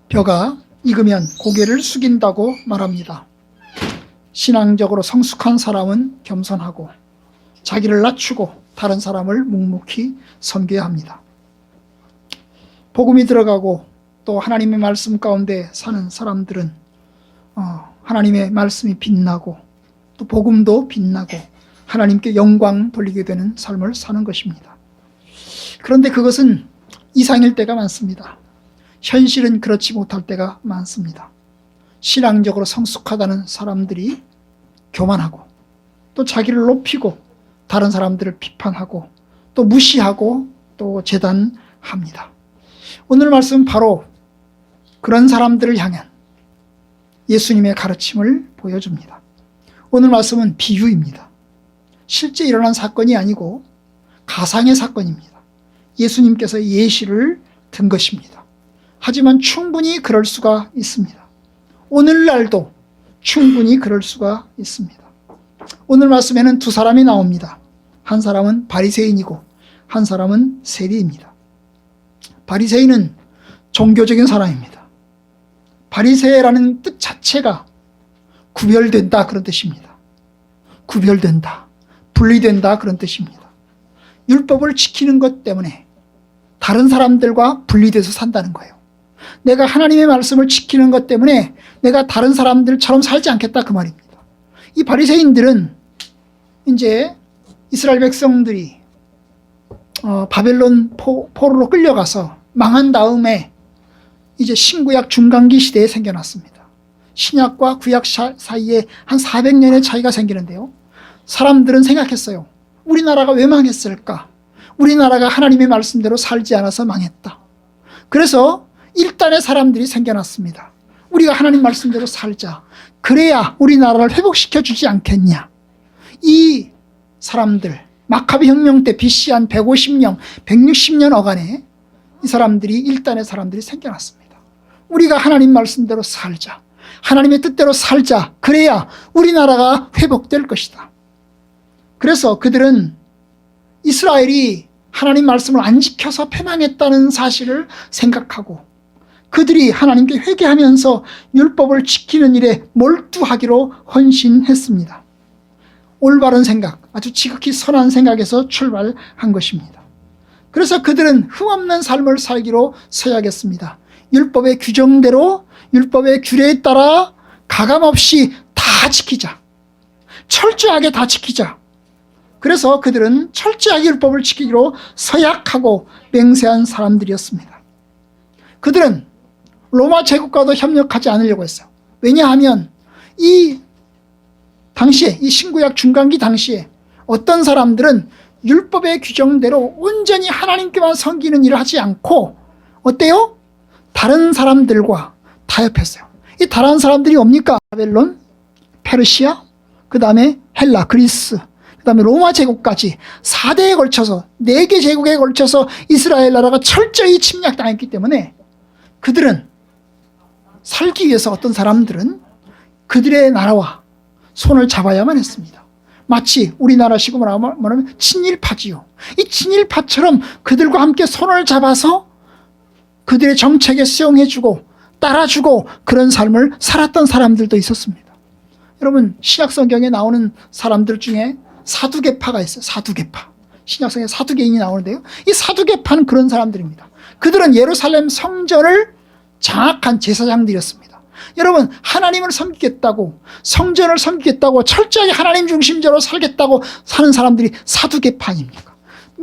벼가 익으면 고개를 숙인다고 말합니다. 신앙적으로 성숙한 사람은 겸손하고 자기를 낮추고 다른 사람을 묵묵히 섬겨야 합니다. 복음이 들어가고 또 하나님의 말씀 가운데 사는 사람들은 하나님의 말씀이 빛나고 또 복음도 빛나고 하나님께 영광 돌리게 되는 삶을 사는 것입니다. 그런데 그것은 이상일 때가 많습니다. 현실은 그렇지 못할 때가 많습니다. 신앙적으로 성숙하다는 사람들이 교만하고 또 자기를 높이고 다른 사람들을 비판하고 또 무시하고 또 재단합니다. 오늘 말씀은 바로 그런 사람들을 향한 예수님의 가르침을 보여줍니다. 오늘 말씀은 비유입니다. 실제 일어난 사건이 아니고 가상의 사건입니다. 예수님께서 예시를 든 것입니다. 하지만 충분히 그럴 수가 있습니다. 오늘날도 충분히 그럴 수가 있습니다. 오늘 말씀에는 두 사람이 나옵니다. 한 사람은 바리새인이고 한 사람은 세리입니다. 바리새인은 종교적인 사람입니다. 바리새라는 뜻 자체가 구별된다 그런 뜻입니다. 구별된다, 분리된다 그런 뜻입니다. 율법을 지키는 것 때문에 다른 사람들과 분리돼서 산다는 거예요. 내가 하나님의 말씀을 지키는 것 때문에 내가 다른 사람들처럼 살지 않겠다 그 말입니다. 이 바리새인들은 이제 이스라엘 백성들이 바벨론 포로로 끌려가서 망한 다음에 이제 신구약 중간기 시대에 생겨났습니다. 신약과 구약 사이에 한 400년의 차이가 생기는데요. 사람들은 생각했어요. 우리나라가 왜 망했을까? 우리나라가 하나님의 말씀대로 살지 않아서 망했다. 그래서 일단의 사람들이 생겨났습니다. 우리가 하나님 말씀대로 살자. 그래야 우리나라를 회복시켜 주지 않겠냐. 이 사람들, 마카비 혁명 때 BC 한 150년, 160년 어간에 이 사람들이 일단의 사람들이 생겨났습니다. 우리가 하나님 말씀대로 살자. 하나님의 뜻대로 살자. 그래야 우리나라가 회복될 것이다. 그래서 그들은 이스라엘이 하나님 말씀을 안 지켜서 패망했다는 사실을 생각하고 그들이 하나님께 회개하면서 율법을 지키는 일에 몰두하기로 헌신했습니다. 올바른 생각, 아주 지극히 선한 생각에서 출발한 것입니다. 그래서 그들은 흠없는 삶을 살기로 서야겠습니다. 율법의 규정대로, 율법의 규례에 따라 가감없이 다 지키자. 철저하게 다 지키자. 그래서 그들은 철저하게 율법을 지키기로 서약하고 맹세한 사람들이었습니다. 그들은 로마 제국과도 협력하지 않으려고 했어요. 왜냐하면 이 당시에, 이 신구약 중간기 당시에 어떤 사람들은 율법의 규정대로 온전히 하나님께만 섬기는 일을 하지 않고 어때요? 다른 사람들과 타협했어요. 이 다른 사람들이 뭡니까? 바벨론, 페르시아, 그 다음에 헬라, 그리스, 그 다음에 로마 제국까지 4대에 걸쳐서 4개 제국에 걸쳐서 이스라엘 나라가 철저히 침략당했기 때문에 그들은 살기 위해서 어떤 사람들은 그들의 나라와 손을 잡아야만 했습니다. 마치 우리나라식으로 말하면 친일파지요. 이 친일파처럼 그들과 함께 손을 잡아서 그들의 정책에 수용해주고 따라주고 그런 삶을 살았던 사람들도 있었습니다. 여러분 신약성경에 나오는 사람들 중에 사두개파가 있어요. 사두개파. 신약성경에 사두개인이 나오는데요. 이 사두개파는 그런 사람들입니다. 그들은 예루살렘 성전을 장악한 제사장들이었습니다. 여러분 하나님을 섬기겠다고 성전을 섬기겠다고 철저하게 하나님 중심적으로 살겠다고 사는 사람들이 사두개파 아닙니까?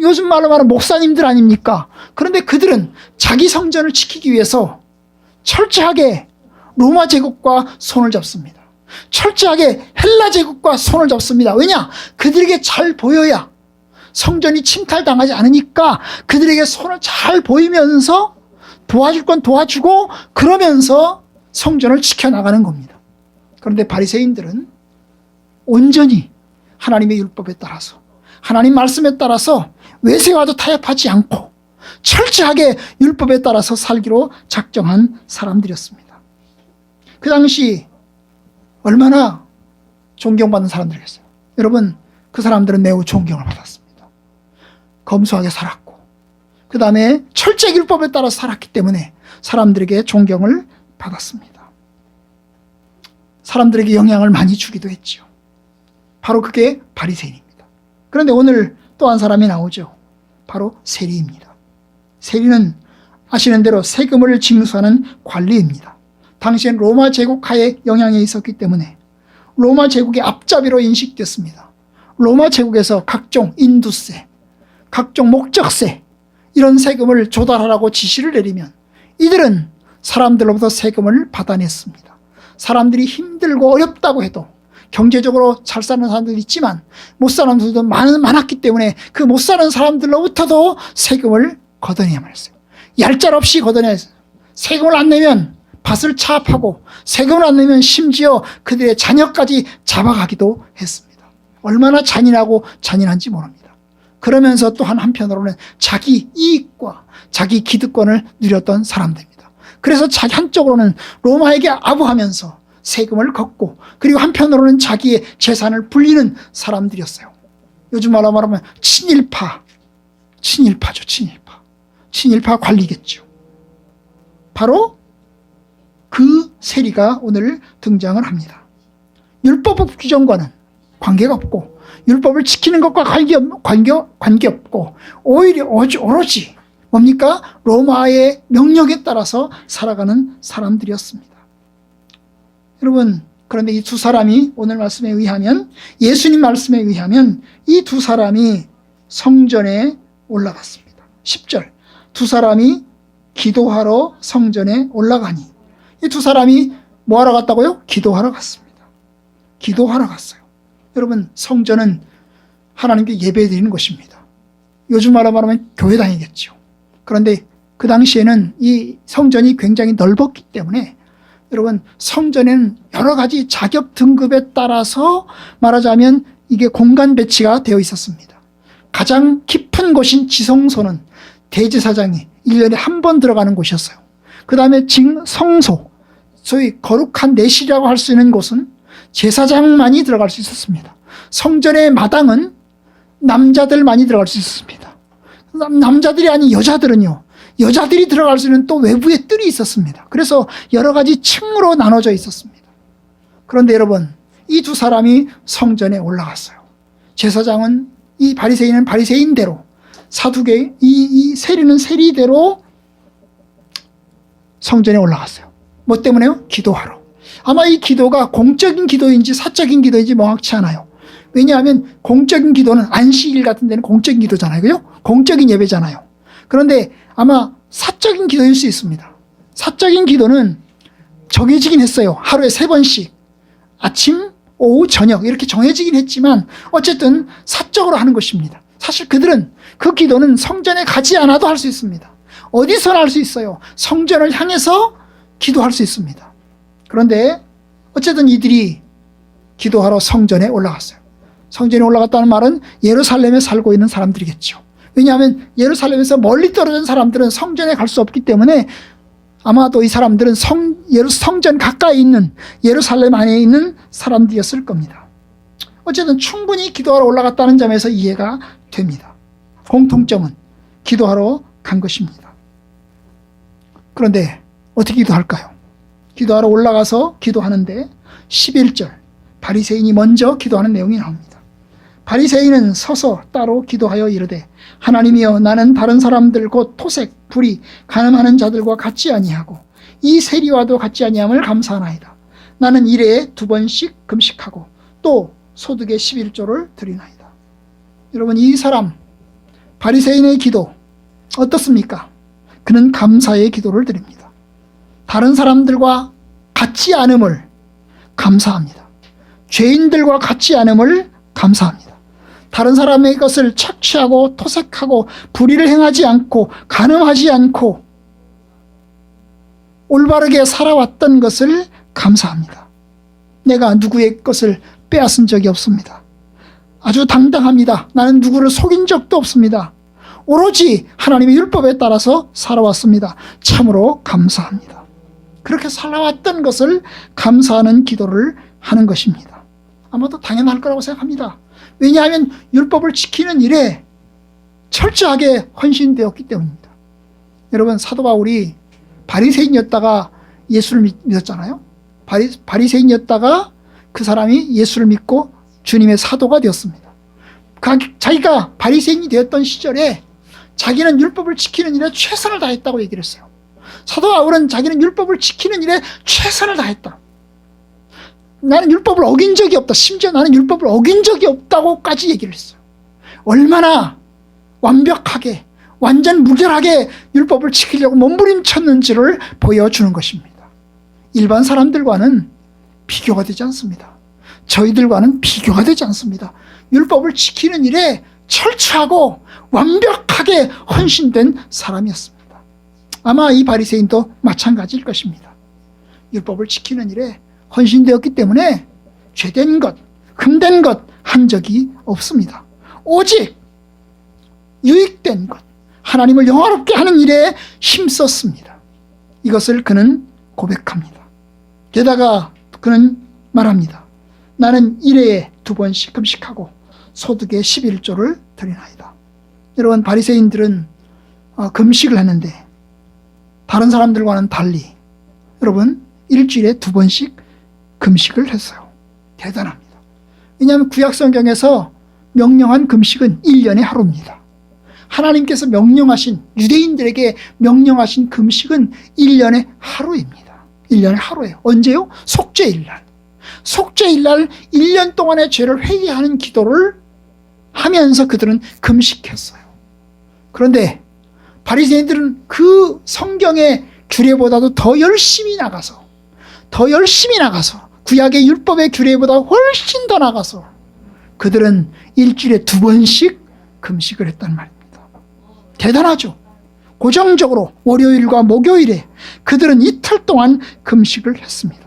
요즘 말로 말하면 목사님들 아닙니까? 그런데 그들은 자기 성전을 지키기 위해서 철저하게 로마 제국과 손을 잡습니다. 철저하게 헬라 제국과 손을 잡습니다. 왜냐? 그들에게 잘 보여야 성전이 침탈당하지 않으니까 그들에게 손을 잘 보이면서 도와줄 건 도와주고 그러면서 성전을 지켜나가는 겁니다. 그런데 바리새인들은 온전히 하나님의 율법에 따라서 하나님 말씀에 따라서 외세와도 타협하지 않고 철저하게 율법에 따라서 살기로 작정한 사람들이었습니다. 그 당시 얼마나 존경받는 사람들이었어요. 여러분 그 사람들은 매우 존경을 받았습니다. 검소하게 살았고 그 다음에 철저히 율법에 따라 살았기 때문에 사람들에게 존경을 받았습니다. 사람들에게 영향을 많이 주기도 했죠. 바로 그게 바리새인입니다. 그런데 오늘 또 한 사람이 나오죠. 바로 세리입니다. 세리는 아시는 대로 세금을 징수하는 관리입니다. 당시엔 로마 제국 하에 영향이 있었기 때문에 로마 제국의 앞잡이로 인식됐습니다. 로마 제국에서 각종 인두세, 각종 목적세 이런 세금을 조달하라고 지시를 내리면 이들은 사람들로부터 세금을 받아냈습니다. 사람들이 힘들고 어렵다고 해도 경제적으로 잘 사는 사람들이 있지만 못 사는 사람들도 많았기 때문에 그 못 사는 사람들로부터도 세금을 걷어내야만 했어요. 얄짤없이 걷어내야 했어요. 세금을 안 내면 밭을 차압하고 세금을 안 내면 심지어 그들의 자녀까지 잡아가기도 했습니다. 얼마나 잔인하고 잔인한지 모릅니다. 그러면서 또한 한편으로는 자기 이익과 자기 기득권을 누렸던 사람들입니다. 그래서 자기 한쪽으로는 로마에게 아부하면서 세금을 걷고 그리고 한편으로는 자기의 재산을 불리는 사람들이었어요. 요즘 말로 말하면 친일파죠. 친일파 관리겠죠. 바로 그 세리가 오늘 등장을 합니다. 율법 규정과는 관계가 없고 율법을 지키는 것과 관계없고 오히려 오로지 뭡니까? 로마의 명령에 따라서 살아가는 사람들이었습니다. 여러분, 그런데 이 두 사람이 오늘 말씀에 의하면, 예수님 말씀에 의하면 이 두 사람이 성전에 올라갔습니다. 10절, 두 사람이 기도하러 성전에 올라가니, 이 두 사람이 뭐하러 갔다고요? 기도하러 갔습니다. 기도하러 갔어요. 여러분, 성전은 하나님께 예배드리는 곳입니다. 요즘 말로 말하면 교회당이겠죠. 그런데 그 당시에는 이 성전이 굉장히 넓었기 때문에 여러분, 성전에는 여러 가지 자격 등급에 따라서 말하자면 이게 공간 배치가 되어 있었습니다. 가장 깊은 곳인 지성소는 대제사장이 1년에 한 번 들어가는 곳이었어요. 그 다음에 성소, 소위 거룩한 내실이라고 할 수 있는 곳은 제사장만이 들어갈 수 있었습니다. 성전의 마당은 남자들만이 들어갈 수 있었습니다. 남자들이 아닌 여자들은요, 여자들이 들어갈 수 있는 또 외부의 뜰이 있었습니다. 그래서 여러 가지 층으로 나눠져 있었습니다. 그런데 여러분, 이 두 사람이 성전에 올라갔어요. 제사장은, 이 바리새인은 바리새인대로, 사두개, 이 세리는 세리대로 성전에 올라갔어요. 뭐 때문에요? 기도하러. 아마 이 기도가 공적인 기도인지 사적인 기도인지 명확치 않아요. 왜냐하면 공적인 기도는 안식일 같은 데는 공적인 기도잖아요. 그죠? 공적인 예배잖아요. 그런데 아마 사적인 기도일 수 있습니다. 사적인 기도는 정해지긴 했어요. 하루에 3번씩 아침, 오후, 저녁 이렇게 정해지긴 했지만 어쨌든 사적으로 하는 것입니다. 사실 그들은 그 기도는 성전에 가지 않아도 할 수 있습니다. 어디서나 할 수 있어요. 성전을 향해서 기도할 수 있습니다. 그런데 어쨌든 이들이 기도하러 성전에 올라갔어요. 성전에 올라갔다는 말은 예루살렘에 살고 있는 사람들이겠죠. 왜냐하면 예루살렘에서 멀리 떨어진 사람들은 성전에 갈 수 없기 때문에 아마도 이 사람들은 성전 가까이 있는 예루살렘 안에 있는 사람들이었을 겁니다. 어쨌든 충분히 기도하러 올라갔다는 점에서 이해가 됩니다. 공통점은 기도하러 간 것입니다. 그런데 어떻게 기도할까요? 기도하러 올라가서 기도하는데 11절 바리새인이 먼저 기도하는 내용이 나옵니다. 바리새인은 서서 따로 기도하여 이르되 하나님이여 나는 다른 사람들 곧 토색, 불의, 간음하는 자들과 같지 아니하고 이 세리와도 같지 아니함을 감사하나이다. 나는 일회에 2번씩 금식하고 또 소득의 11조를 드리나이다. 여러분, 이 사람 바리새인의 기도 어떻습니까? 그는 감사의 기도를 드립니다. 다른 사람들과 같지 않음을 감사합니다. 죄인들과 같지 않음을 감사합니다. 다른 사람의 것을 착취하고 토색하고 불의를 행하지 않고 간음하지 않고 올바르게 살아왔던 것을 감사합니다. 내가 누구의 것을 빼앗은 적이 없습니다. 아주 당당합니다. 나는 누구를 속인 적도 없습니다. 오로지 하나님의 율법에 따라서 살아왔습니다. 참으로 감사합니다. 그렇게 살아왔던 것을 감사하는 기도를 하는 것입니다. 아마도 당연할 거라고 생각합니다. 왜냐하면 율법을 지키는 일에 철저하게 헌신되었기 때문입니다. 여러분, 사도 바울이 바리새인이었다가 예수를 믿었잖아요. 바리새인이었다가 그 사람이 예수를 믿고 주님의 사도가 되었습니다. 자기가 바리새인이 되었던 시절에 자기는 율법을 지키는 일에 최선을 다했다고 얘기를 했어요. 사도 바울은 자기는 율법을 지키는 일에 최선을 다했다. 나는 율법을 어긴 적이 없다. 심지어 나는 율법을 어긴 적이 없다고까지 얘기를 했어요. 얼마나 완벽하게 완전 무결하게 율법을 지키려고 몸부림쳤는지를 보여주는 것입니다. 일반 사람들과는 비교가 되지 않습니다. 저희들과는 비교가 되지 않습니다. 율법을 지키는 일에 철저하고 완벽하게 헌신된 사람이었습니다. 아마 이 바리새인도 마찬가지일 것입니다. 율법을 지키는 일에 헌신되었기 때문에 죄된 것, 흠된 것 한 적이 없습니다. 오직 유익된 것, 하나님을 영화롭게 하는 일에 힘썼습니다. 이것을 그는 고백합니다. 게다가 그는 말합니다. 나는 1회에 2번씩 금식하고 소득의 11조를 드리나이다. 여러분, 바리새인들은 금식을 했는데 다른 사람들과는 달리 여러분 일주일에 2번씩 금식을 했어요. 대단합니다. 왜냐하면 구약성경에서 명령한 금식은 1년에 하루입니다. 하나님께서 명령하신, 유대인들에게 명령하신 금식은 1년에 하루입니다. 1년에 하루예요. 언제요? 속죄일날. 속죄일날 1년 동안의 죄를 회개하는 기도를 하면서 그들은 금식했어요. 그런데 바리새인들은 그 성경의 규례보다도 더 열심히 나가서 구약의 율법의 규례보다 훨씬 더 나가서 그들은 일주일에 2번씩 금식을 했단 말입니다. 대단하죠. 고정적으로 월요일과 목요일에 그들은 이틀 동안 금식을 했습니다.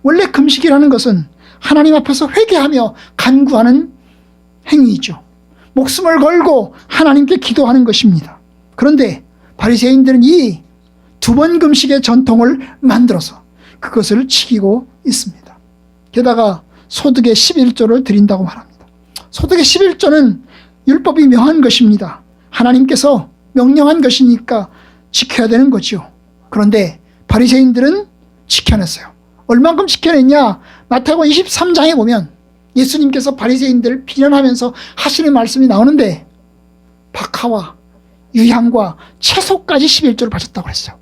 원래 금식이라는 것은 하나님 앞에서 회개하며 간구하는 행위이죠. 목숨을 걸고 하나님께 기도하는 것입니다. 그런데 바리새인들은 이 2번 금식의 전통을 만들어서 그것을 지키고 있습니다. 게다가 소득의 11조를 드린다고 말합니다. 소득의 11조는 율법이 명한 것입니다. 하나님께서 명령한 것이니까 지켜야 되는 거죠. 그런데 바리새인들은 지켜냈어요. 얼만큼 지켜냈냐? 마태복음 23장에 보면 예수님께서 바리새인들을 비난하면서 하시는 말씀이 나오는데 박하와 유향과 채소까지 11조를 바쳤다고 했어요.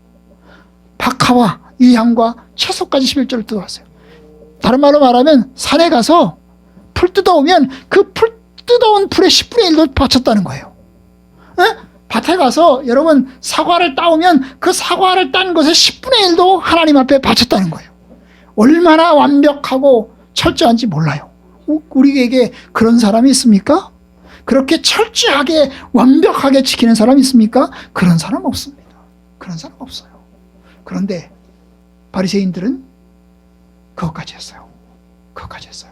박하와 유향과 채소까지 11조를 뜯어왔어요. 다른 말로 말하면 산에 가서 풀 뜯어오면 그 풀 뜯어온 풀의 10분의 1도 바쳤다는 거예요. 에? 밭에 가서 여러분 사과를 따오면 그 사과를 딴 것의 10분의 1도 하나님 앞에 바쳤다는 거예요. 얼마나 완벽하고 철저한지 몰라요. 우리에게 그런 사람이 있습니까? 그렇게 철저하게 완벽하게 지키는 사람이 있습니까? 그런 사람 없습니다. 그런 사람 없어요. 그런데 바리새인들은 그것까지 했어요. 그것까지 했어요.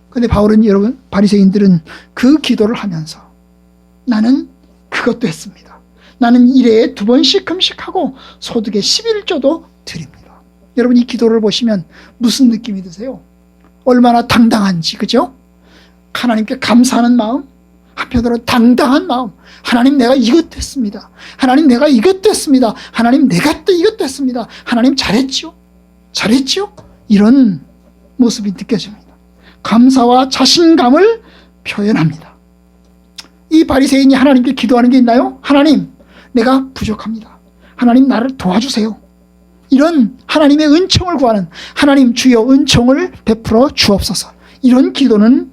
그런데 바울은 여러분, 바리새인들은 그 기도를 하면서 나는 그것도 했습니다. 나는 1회에 2번씩 금식하고 소득의 11조도 드립니다. 여러분, 이 기도를 보시면 무슨 느낌이 드세요? 얼마나 당당한지, 그죠? 하나님께 감사하는 마음, 한편으로 당당한 마음. 하나님, 내가 이것도 했습니다. 하나님, 내가 이것도 했습니다. 하나님, 내가 또 이것도 했습니다. 하나님, 잘했죠? 잘했죠? 이런 모습이 느껴집니다. 감사와 자신감을 표현합니다. 이 바리새인이 하나님께 기도하는 게 있나요? 하나님, 내가 부족합니다. 하나님, 나를 도와주세요. 이런 하나님의 은총을 구하는, 하나님 주여 은총을 베풀어 주옵소서, 이런 기도는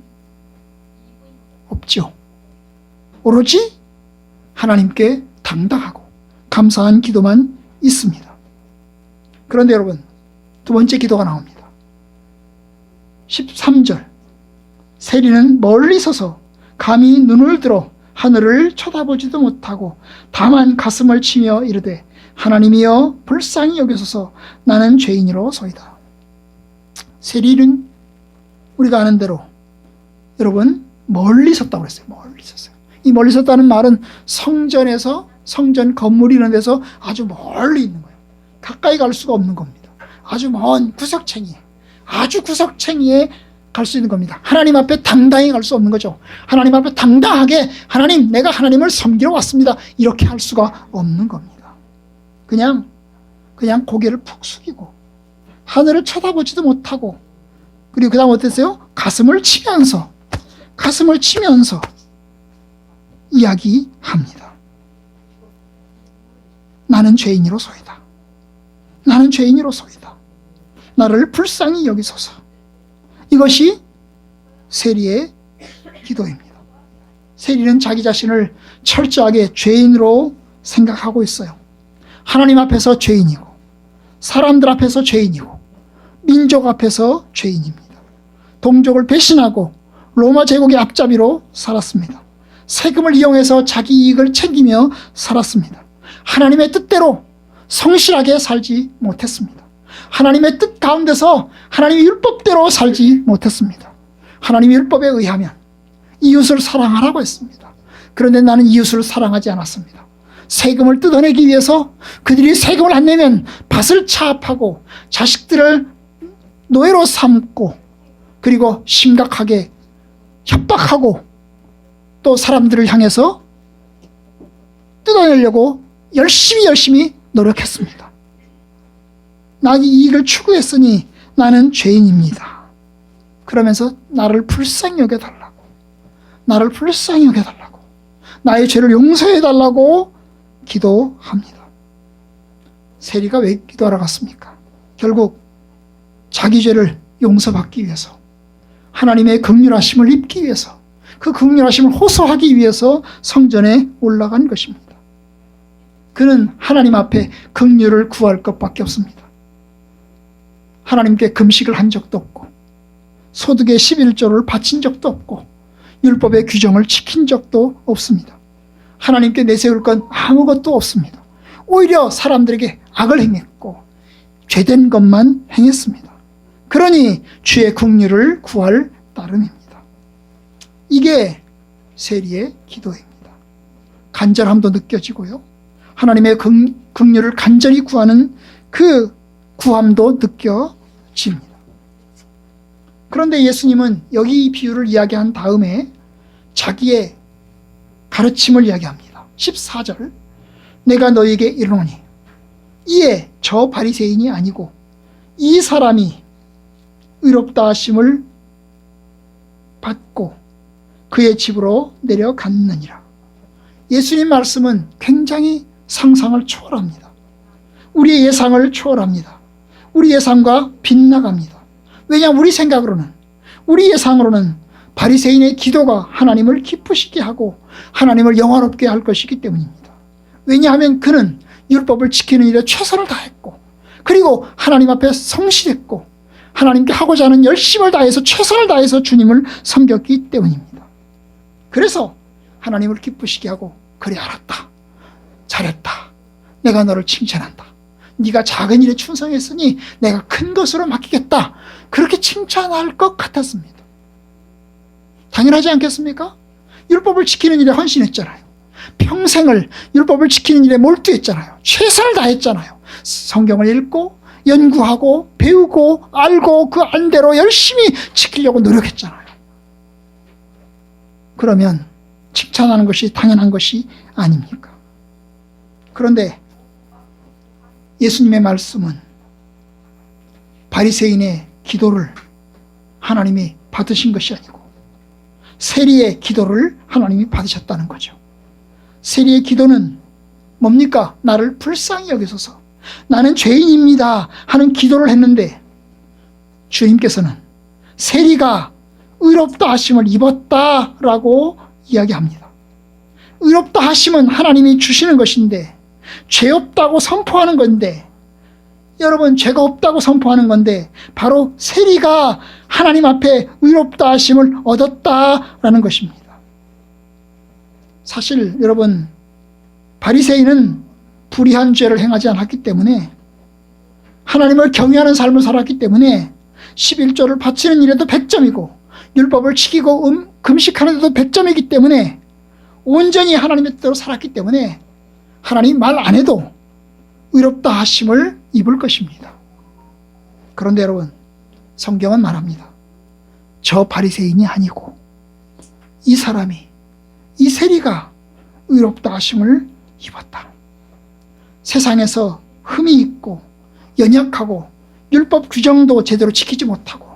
없죠. 오로지 하나님께 당당하고 감사한 기도만 있습니다. 그런데 여러분, 2번째 기도가 나옵니다. 13절. 세리는 멀리 서서 감히 눈을 들어 하늘을 쳐다보지도 못하고 다만 가슴을 치며 이르되 하나님이여 불쌍히 여기소서, 나는 죄인이로소이다. 세리는 우리가 아는 대로 여러분 멀리 섰다고 그랬어요. 멀리 섰어요. 이 멀리 섰다는 말은 성전에서, 성전 건물 이런 데서 아주 멀리 있는 거예요. 가까이 갈 수가 없는 겁니다. 아주 먼 구석탱이에, 아주 구석탱이에 갈 수 있는 겁니다. 하나님 앞에 당당히 갈 수 없는 거죠. 하나님 앞에 당당하게 하나님, 내가 하나님을 섬기러 왔습니다, 이렇게 할 수가 없는 겁니다. 그냥 그냥 고개를 푹 숙이고 하늘을 쳐다보지도 못하고, 그리고 그 다음 어땠어요? 가슴을 치면서 이야기합니다. 나는 죄인이로소이다. 나는 죄인이로소이다. 나를 불쌍히 여기소서. 이것이 세리의 기도입니다. 세리는 자기 자신을 철저하게 죄인으로 생각하고 있어요. 하나님 앞에서 죄인이고, 사람들 앞에서 죄인이고, 민족 앞에서 죄인입니다. 동족을 배신하고 로마 제국의 앞잡이로 살았습니다. 세금을 이용해서 자기 이익을 챙기며 살았습니다. 하나님의 뜻대로 성실하게 살지 못했습니다. 하나님의 뜻 가운데서 하나님의 율법대로 살지 못했습니다. 하나님의 율법에 의하면 이웃을 사랑하라고 했습니다. 그런데 나는 이웃을 사랑하지 않았습니다. 세금을 뜯어내기 위해서 그들이 세금을 안 내면 밭을 차압하고 자식들을 노예로 삼고, 그리고 심각하게 협박하고, 또 사람들을 향해서 뜯어내려고 열심히 노력했습니다. 나의 이익을 추구했으니 나는 죄인입니다. 그러면서 나를 불쌍히 여겨달라고, 나의 죄를 용서해달라고 기도합니다. 세리가 왜 기도하러 갔습니까? 결국 자기 죄를 용서받기 위해서, 하나님의 긍휼하심을 입기 위해서, 그 긍휼하심을 호소하기 위해서 성전에 올라간 것입니다. 그는 하나님 앞에 긍휼을 구할 것밖에 없습니다. 하나님께 금식을 한 적도 없고, 소득의 11조를 바친 적도 없고, 율법의 규정을 지킨 적도 없습니다. 하나님께 내세울 건 아무것도 없습니다. 오히려 사람들에게 악을 행했고 죄된 것만 행했습니다. 그러니 주의 긍휼을 구할 따름입니다. 이게 세리의 기도입니다. 간절함도 느껴지고요, 하나님의 긍휼을 간절히 구하는 그 구함도 느껴집니다. 그런데 예수님은 여기 이 비유를 이야기한 다음에 자기의 가르침을 이야기합니다. 14절, 내가 너에게 이르노니 이에 저 바리새인이 아니고 이 사람이 의롭다 하심을 받고 그의 집으로 내려갔느니라. 예수님 말씀은 굉장히 상상을 초월합니다. 우리의 예상을 초월합니다. 우리 예상과 빗나갑니다. 왜냐하면 우리 예상으로는 바리새인의 기도가 하나님을 기쁘시게 하고 하나님을 영화롭게 할 것이기 때문입니다. 왜냐하면 그는 율법을 지키는 일에 최선을 다했고, 그리고 하나님 앞에 성실했고, 하나님께 하고자 하는 열심을 다해서 최선을 다해서 주님을 섬겼기 때문입니다. 그래서 하나님을 기쁘시게 하고, 그래 알았다, 잘했다, 내가 너를 칭찬한다, 네가 작은 일에 충성했으니 내가 큰 것으로 맡기겠다, 그렇게 칭찬할 것 같았습니다. 당연하지 않겠습니까? 율법을 지키는 일에 헌신했잖아요. 평생을 율법을 지키는 일에 몰두했잖아요. 최선을 다했잖아요. 성경을 읽고 연구하고 배우고 알고 그 안대로 열심히 지키려고 노력했잖아요. 그러면 칭찬하는 것이 당연한 것이 아닙니까? 그런데 예수님의 말씀은 바리새인의 기도를 하나님이 받으신 것이 아니고 세리의 기도를 하나님이 받으셨다는 거죠. 세리의 기도는 뭡니까? 나를 불쌍히 여기소서, 나는 죄인입니다 하는 기도를 했는데, 주님께서는 세리가 의롭다 하심을 입었다라고 이야기합니다. 의롭다 하심은 하나님이 주시는 것인데, 죄 없다고 선포하는 건데, 여러분, 죄가 없다고 선포하는 건데 바로 세리가 하나님 앞에 의롭다 하심을 얻었다라는 것입니다. 사실 여러분, 바리새인은 불의한 죄를 행하지 않았기 때문에, 하나님을 경외하는 삶을 살았기 때문에 11조를 바치는 일에도 100점이고 율법을 지키고 금식하는 데도 100점이기 때문에 온전히 하나님의 뜻대로 살았기 때문에 하나님 말 안 해도 의롭다 하심을 입을 것입니다. 그런데 여러분, 성경은 말합니다. 저 바리새인이 아니고 이 사람이, 이 세리가 의롭다 하심을 입었다. 세상에서 흠이 있고 연약하고 율법 규정도 제대로 지키지 못하고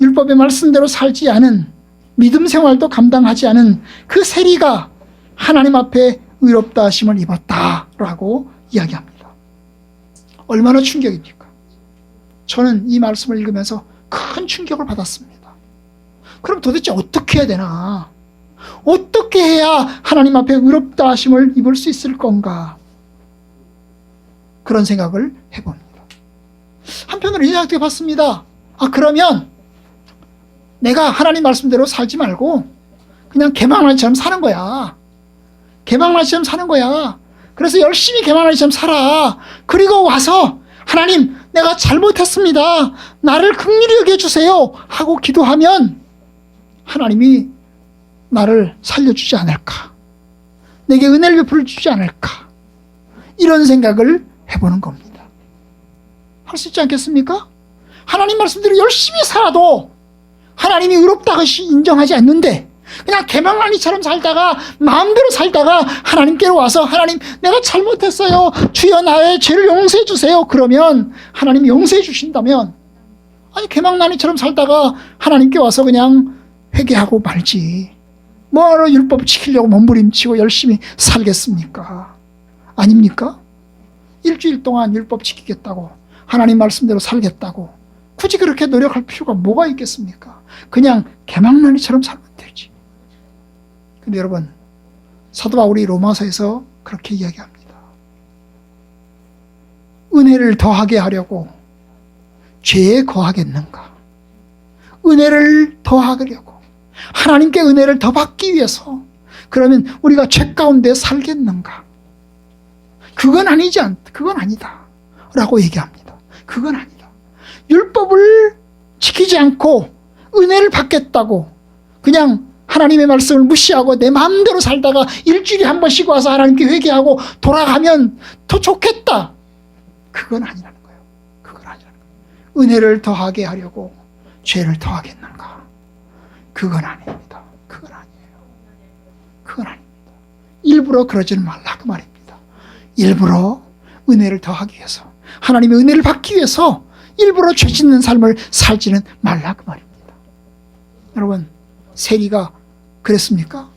율법의 말씀대로 살지 않은 믿음 생활도 감당하지 않은 그 세리가 하나님 앞에 의롭다 하심을 입었다라고 이야기합니다. 얼마나 충격입니까? 저는 이 말씀을 읽으면서 큰 충격을 받았습니다. 그럼 도대체 어떻게 해야 되나? 어떻게 해야 하나님 앞에 의롭다 하심을 입을 수 있을 건가? 그런 생각을 해봅니다. 한편으로 이 생각도 해봤습니다. 그러면 내가 하나님 말씀대로 살지 말고 그냥 개망나니처럼 사는 거야. 개망나니처럼 사는 거야. 그래서 열심히 개망나니처럼 살아. 그리고 와서 하나님, 내가 잘못했습니다. 나를 긍휼히 여겨주세요 하고 기도하면 하나님이 나를 살려주지 않을까? 내게 은혜를 베풀어 주지 않을까? 이런 생각을 해보는 겁니다. 할 수 있지 않겠습니까? 하나님 말씀대로 열심히 살아도 하나님이 의롭다고 인정하지 않는데 그냥 개망나니처럼 살다가 마음대로 살다가 하나님께로 와서 하나님, 내가 잘못했어요. 주여 나의 죄를 용서해 주세요. 그러면 하나님이 용서해 주신다면, 아니 개망나니처럼 살다가 하나님께 와서 그냥 회개하고 말지 뭐하러 율법 지키려고 몸부림치고 열심히 살겠습니까? 아닙니까? 일주일 동안 율법 지키겠다고, 하나님 말씀대로 살겠다고 굳이 그렇게 노력할 필요가 뭐가 있겠습니까? 그냥 개망나니처럼 살면 되지. 근데 여러분, 사도 바울이 로마서에서 그렇게 이야기합니다. 은혜를 더하게 하려고 죄에 거하겠는가? 은혜를 더하려고, 하나님께 은혜를 더 받기 위해서 그러면 우리가 죄 가운데 살겠는가? 그건 아니다 라고 얘기합니다. 그건 아니다. 율법을 지키지 않고 은혜를 받겠다고 그냥 하나님의 말씀을 무시하고 내 마음대로 살다가 일주일에 한 번씩 와서 하나님께 회개하고 돌아가면 더 좋겠다. 그건 아니라는 거예요. 그건 아니라는 거예요. 은혜를 더하게 하려고 죄를 더하겠는가? 그건 아닙니다. 그건 아니에요. 그건 아닙니다. 일부러 그러지는 말라 그 말입니다. 일부러 은혜를 더하기 위해서, 하나님의 은혜를 받기 위해서 일부러 죄 짓는 삶을 살지는 말라 그 말입니다. 여러분, 세리가 그랬습니까?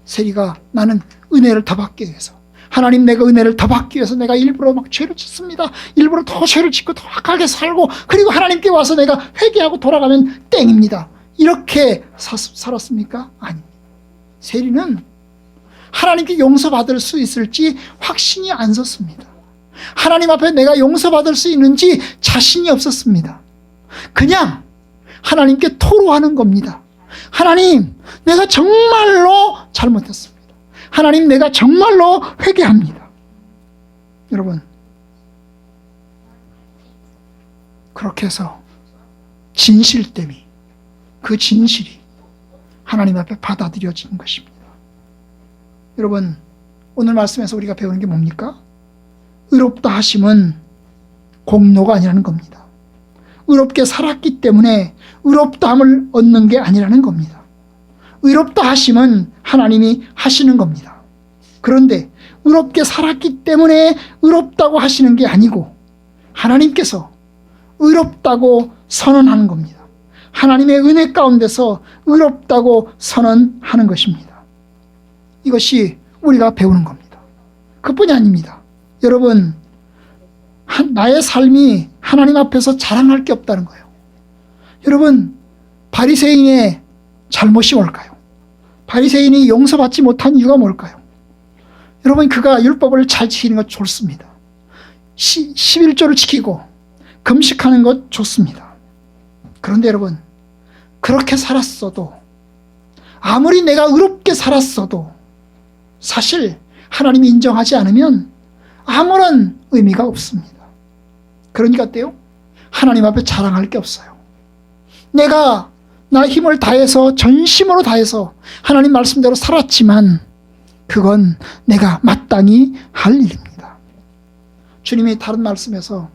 세리가 나는 은혜를 더 받기 위해서, 하나님 내가 은혜를 더 받기 위해서 내가 일부러 막 죄를 짓습니다. 일부러 더 죄를 짓고 더 악하게 살고 그리고 하나님께 와서 내가 회개하고 돌아가면 땡입니다. 이렇게 살았습니까? 아닙니다. 세리는 하나님께 용서받을 수 있을지 확신이 안 섰습니다. 하나님 앞에 내가 용서받을 수 있는지 자신이 없었습니다. 그냥 하나님께 토로하는 겁니다. 하나님, 내가 정말로 잘못했습니다. 하나님, 내가 정말로 회개합니다. 여러분, 그렇게 해서 진실됨이, 그 진실이 하나님 앞에 받아들여지는 것입니다. 여러분, 오늘 말씀에서 우리가 배우는 게 뭡니까? 의롭다 하심은 공로가 아니라는 겁니다. 의롭게 살았기 때문에 의롭다함을 얻는 게 아니라는 겁니다. 의롭다 하심은 하나님이 하시는 겁니다. 그런데 의롭게 살았기 때문에 의롭다고 하시는 게 아니고 하나님께서 의롭다고 선언하는 겁니다. 하나님의 은혜 가운데서 의롭다고 선언하는 것입니다. 이것이 우리가 배우는 겁니다. 그뿐이 아닙니다. 여러분, 나의 삶이 하나님 앞에서 자랑할 게 없다는 거예요. 여러분, 바리새인의 잘못이 뭘까요? 바리새인이 용서받지 못한 이유가 뭘까요? 여러분, 그가 율법을 잘 지키는 것 좋습니다. 11조를 지키고 금식하는 것 좋습니다. 그런데 여러분, 그렇게 살았어도, 아무리 내가 의롭게 살았어도 사실 하나님이 인정하지 않으면 아무런 의미가 없습니다. 그러니까 어때요? 하나님 앞에 자랑할 게 없어요. 내가 나 힘을 다해서, 전심으로 다해서 하나님 말씀대로 살았지만 그건 내가 마땅히 할 일입니다. 주님이 다른 말씀에서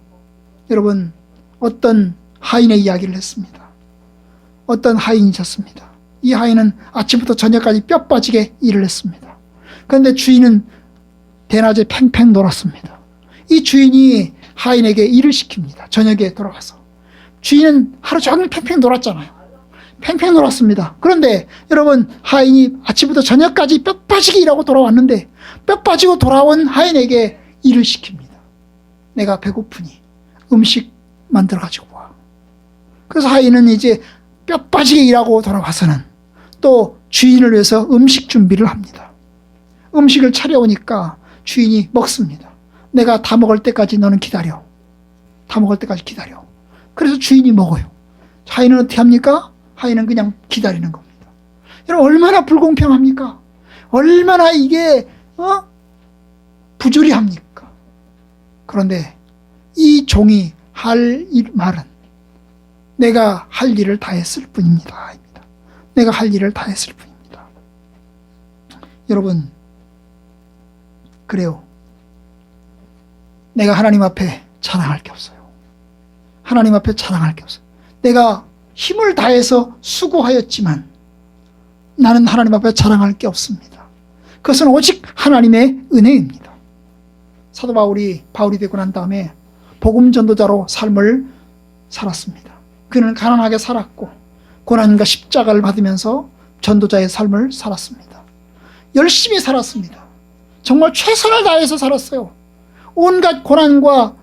여러분, 어떤 하인의 이야기를 했습니다. 어떤 하인이셨습니다. 이 하인은 아침부터 저녁까지 뼈 빠지게 일을 했습니다. 그런데 주인은 대낮에 팽팽 놀았습니다. 이 주인이 하인에게 일을 시킵니다. 저녁에 돌아가서. 주인은 하루 종일 팽팽 놀았잖아요. 팽팽 놀았습니다. 그런데 여러분, 하인이 아침부터 저녁까지 뼈 빠지게 일하고 돌아왔는데 뼈 빠지고 돌아온 하인에게 일을 시킵니다. 내가 배고프니 음식 만들어 가지고 와. 그래서 하인은 이제 뼈 빠지게 일하고 돌아와서는 또 주인을 위해서 음식 준비를 합니다. 음식을 차려오니까 주인이 먹습니다. 내가 다 먹을 때까지 너는 기다려. 다 먹을 때까지 기다려. 그래서 주인이 먹어요. 하인은 어떻게 합니까? 하인은 그냥 기다리는 겁니다. 여러분, 얼마나 불공평합니까? 얼마나 이게 부조리합니까? 그런데 이 종이 할 말은 내가 할 일을 다 했을 뿐입니다. 내가 할 일을 다 했을 뿐입니다. 여러분, 그래요. 내가 하나님 앞에 자랑할 게 없어요. 하나님 앞에 자랑할 게 없어요. 내가 힘을 다해서 수고하였지만 나는 하나님 앞에 자랑할 게 없습니다. 그것은 오직 하나님의 은혜입니다. 사도 바울이 되고 난 다음에 복음 전도자로 삶을 살았습니다. 그는 가난하게 살았고 고난과 십자가를 받으면서 전도자의 삶을 살았습니다. 열심히 살았습니다. 정말 최선을 다해서 살았어요. 온갖 고난과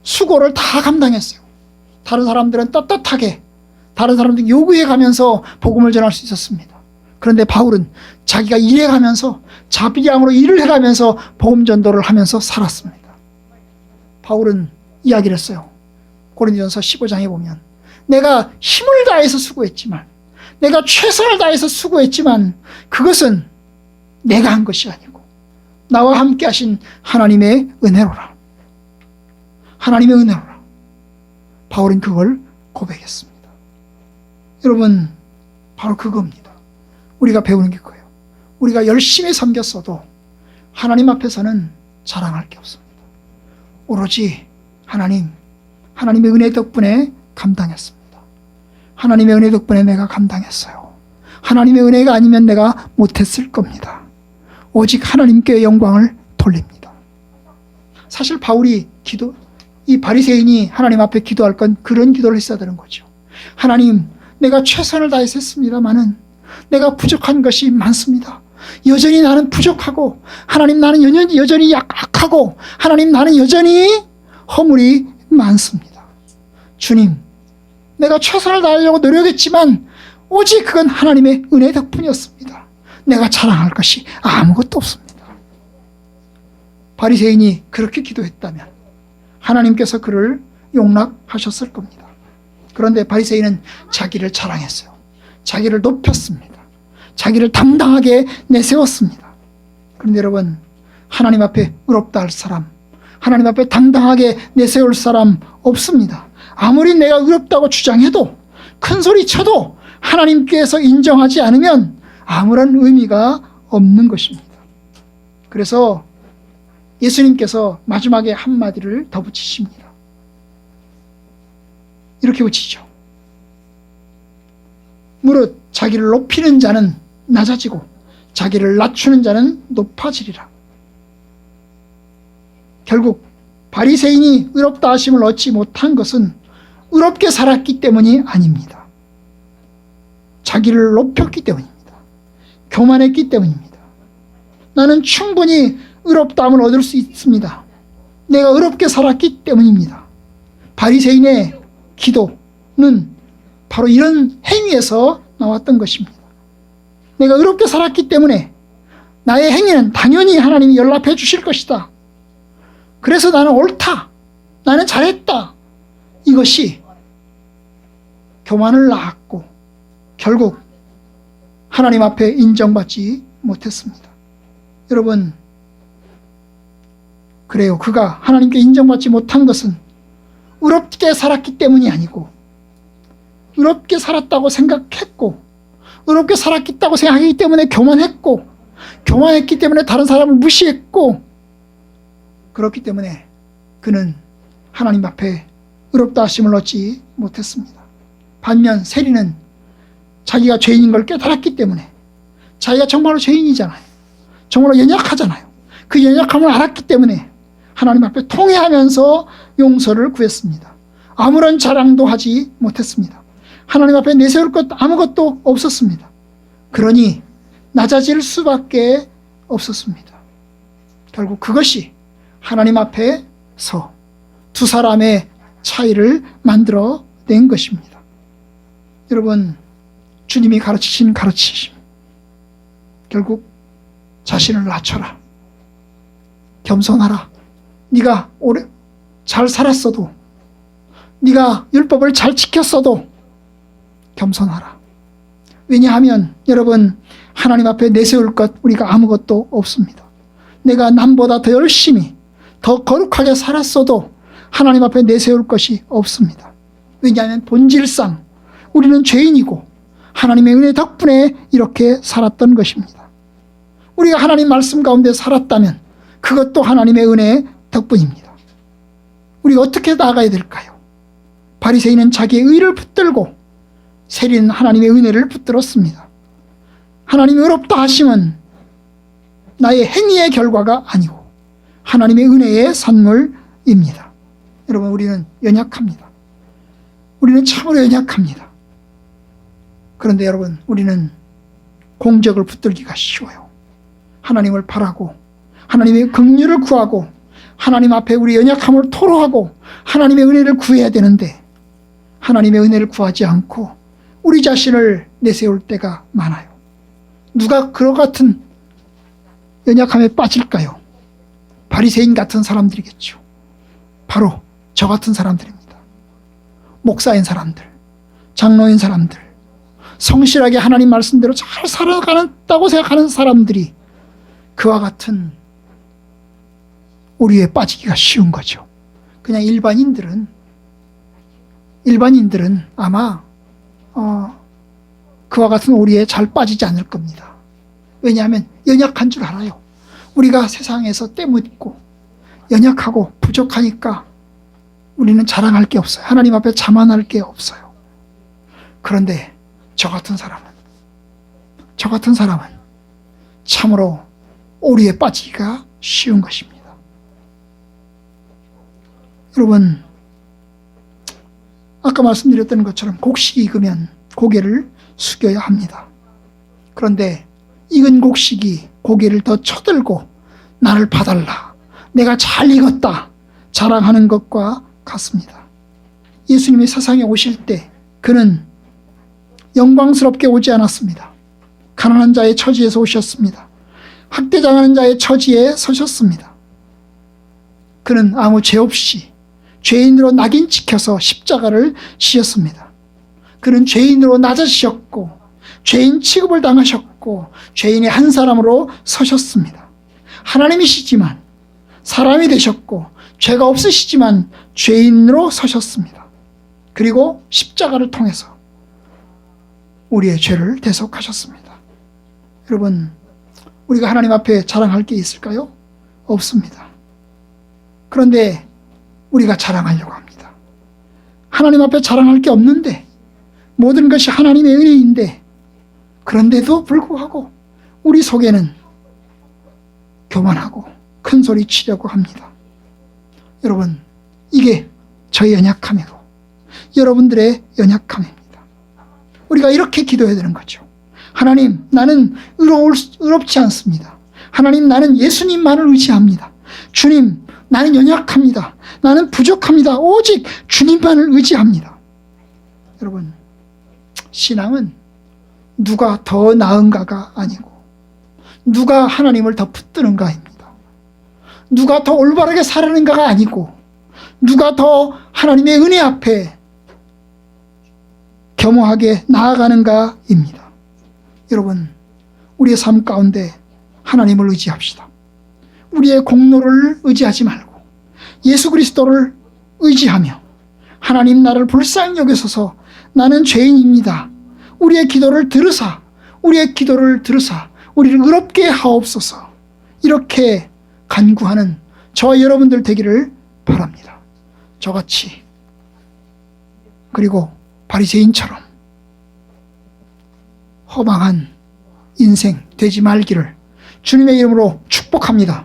수고를 다 감당했어요. 다른 사람들은 떳떳하게 다른 사람들 요구해 가면서 복음을 전할 수 있었습니다. 그런데 바울은 자기가 일해가면서 자비량으로 일을 해가면서 복음 전도를 하면서 살았습니다. 바울은 이야기를 했어요. 고린도전서 15장에 보면 내가 힘을 다해서 수고했지만, 내가 최선을 다해서 수고했지만 그것은 내가 한 것이 아니고 나와 함께 하신 하나님의 은혜로라. 하나님의 은혜로라. 바울은 그걸 고백했습니다. 여러분, 바로 그겁니다. 우리가 배우는 게 그거예요. 우리가 열심히 섬겼어도 하나님 앞에서는 자랑할 게 없습니다. 오로지 하나님의 은혜 덕분에 감당했습니다. 하나님의 은혜 덕분에 내가 감당했어요. 하나님의 은혜가 아니면 내가 못했을 겁니다. 오직 하나님께 영광을 돌립니다. 사실 바울이 이 바리새인이 하나님 앞에 기도할 건 그런 기도를 했어야 되는 거죠. 하나님, 내가 최선을 다해서 했습니다마는 내가 부족한 것이 많습니다. 여전히 나는 부족하고, 하나님, 나는 여전히 약하고, 하나님, 나는 여전히 허물이 많습니다. 주님, 내가 최선을 다하려고 노력했지만 오직 그건 하나님의 은혜 덕분이었습니다. 내가 자랑할 것이 아무것도 없습니다. 바리새인이 그렇게 기도했다면 하나님께서 그를 용납하셨을 겁니다. 그런데 바리새인은 자기를 자랑했어요. 자기를 높였습니다. 자기를 당당하게 내세웠습니다. 그런데 여러분, 하나님 앞에 의롭다 할 사람, 하나님 앞에 당당하게 내세울 사람 없습니다. 아무리 내가 의롭다고 주장해도, 큰 소리 쳐도 하나님께서 인정하지 않으면 아무런 의미가 없는 것입니다. 그래서 예수님께서 마지막에 한마디를 더 붙이십니다. 이렇게 붙이죠. 무릇 자기를 높이는 자는 낮아지고 자기를 낮추는 자는 높아지리라. 결국 바리새인이 의롭다 하심을 얻지 못한 것은 의롭게 살았기 때문이 아닙니다. 자기를 높였기 때문입니다. 교만했기 때문입니다. 나는 충분히 의롭다함을 얻을 수 있습니다. 내가 의롭게 살았기 때문입니다. 바리새인의 기도는 바로 이런 행위에서 나왔던 것입니다. 내가 의롭게 살았기 때문에 나의 행위는 당연히 하나님이 연락해 주실 것이다. 그래서 나는 옳다. 나는 잘했다. 이것이 교만을 낳았고 결국 하나님 앞에 인정받지 못했습니다. 여러분, 그래요. 그가 하나님께 인정받지 못한 것은 의롭게 살았기 때문이 아니고, 의롭게 살았다고 생각했고, 의롭게 살았다고 생각하기 때문에 교만했고, 교만했기 때문에 다른 사람을 무시했고, 그렇기 때문에 그는 하나님 앞에 의롭다 하심을 얻지 못했습니다. 반면 세리는 자기가 죄인인 걸 깨달았기 때문에, 자기가 정말로 죄인이잖아요. 정말로 연약하잖아요. 그 연약함을 알았기 때문에 하나님 앞에 통회하면서 용서를 구했습니다. 아무런 자랑도 하지 못했습니다. 하나님 앞에 내세울 것 아무것도 없었습니다. 그러니 낮아질 수밖에 없었습니다. 결국 그것이 하나님 앞에서 두 사람의 차이를 만들어낸 것입니다. 여러분, 주님이 가르치신 가르치심, 결국 자신을 낮춰라, 겸손하라. 네가 오래 잘 살았어도, 네가 율법을 잘 지켰어도 겸손하라. 왜냐하면 여러분, 하나님 앞에 내세울 것 우리가 아무것도 없습니다. 내가 남보다 더 열심히 더 거룩하게 살았어도 하나님 앞에 내세울 것이 없습니다. 왜냐하면 본질상 우리는 죄인이고 하나님의 은혜 덕분에 이렇게 살았던 것입니다. 우리가 하나님 말씀 가운데 살았다면 그것도 하나님의 은혜 덕분입니다. 우리가 어떻게 나아가야 될까요? 바리새인은 자기의 의를 붙들고 세리는 하나님의 은혜를 붙들었습니다. 하나님의 의롭다 하심은 나의 행위의 결과가 아니고 하나님의 은혜의 선물입니다. 여러분, 우리는 연약합니다. 우리는 참으로 연약합니다. 그런데 여러분, 우리는 공적을 붙들기가 쉬워요. 하나님을 바라고 하나님의 긍휼을 구하고 하나님 앞에 우리 연약함을 토로하고 하나님의 은혜를 구해야 되는데 하나님의 은혜를 구하지 않고 우리 자신을 내세울 때가 많아요. 누가 그와 같은 연약함에 빠질까요? 바리새인 같은 사람들이겠죠. 바로 저 같은 사람들입니다. 목사인 사람들, 장로인 사람들, 성실하게 하나님 말씀대로 잘 살아간다고 생각하는 사람들이 그와 같은 오류에 빠지기가 쉬운 거죠. 그냥 일반인들은 아마 그와 같은 오류에 잘 빠지지 않을 겁니다. 왜냐하면 연약한 줄 알아요. 우리가 세상에서 때묻고 연약하고 부족하니까 우리는 자랑할 게 없어요. 하나님 앞에 자만할 게 없어요. 그런데 저 같은 사람은 참으로 오류에 빠지기가 쉬운 것입니다. 여러분, 아까 말씀드렸던 것처럼 곡식이 익으면 고개를 숙여야 합니다. 그런데 익은 곡식이 고개를 더 쳐들고 나를 봐달라, 내가 잘 익었다 자랑하는 것과 같습니다. 예수님이 세상에 오실 때 그는 영광스럽게 오지 않았습니다. 가난한 자의 처지에서 오셨습니다. 학대당하는 자의 처지에 서셨습니다. 그는 아무 죄 없이 죄인으로 낙인 찍혀서 십자가를 지셨습니다. 그는 죄인으로 낮아지셨고 죄인 취급을 당하셨고 죄인의 한 사람으로 서셨습니다. 하나님이시지만 사람이 되셨고 죄가 없으시지만 죄인으로 서셨습니다. 그리고 십자가를 통해서 우리의 죄를 대속하셨습니다. 여러분, 우리가 하나님 앞에 자랑할 게 있을까요? 없습니다. 그런데 우리가 자랑하려고 합니다. 하나님 앞에 자랑할 게 없는데, 모든 것이 하나님의 은혜인데, 그런데도 불구하고 우리 속에는 교만하고 큰 소리 치려고 합니다. 여러분, 이게 저의 연약함이고 여러분들의 연약함입니다. 우리가 이렇게 기도해야 되는 거죠. 하나님, 나는 의롭지 않습니다. 하나님, 나는 예수님만을 의지합니다. 주님, 나는 연약합니다. 나는 부족합니다. 오직 주님만을 의지합니다. 여러분, 신앙은 누가 더 나은가가 아니고 누가 하나님을 더 붙드는가입니다. 누가 더 올바르게 살아는가가 아니고 누가 더 하나님의 은혜 앞에 겸허하게 나아가는가입니다. 여러분, 우리의 삶 가운데 하나님을 의지합시다. 우리의 공로를 의지하지 말고 예수 그리스도를 의지하며, 하나님, 나를 불쌍히 여기소서, 나는 죄인입니다, 우리의 기도를 들으사 우리를 의롭게 하옵소서, 이렇게 간구하는 저와 여러분들 되기를 바랍니다. 저같이, 그리고 바리새인처럼 허망한 인생 되지 말기를 주님의 이름으로 축복합니다.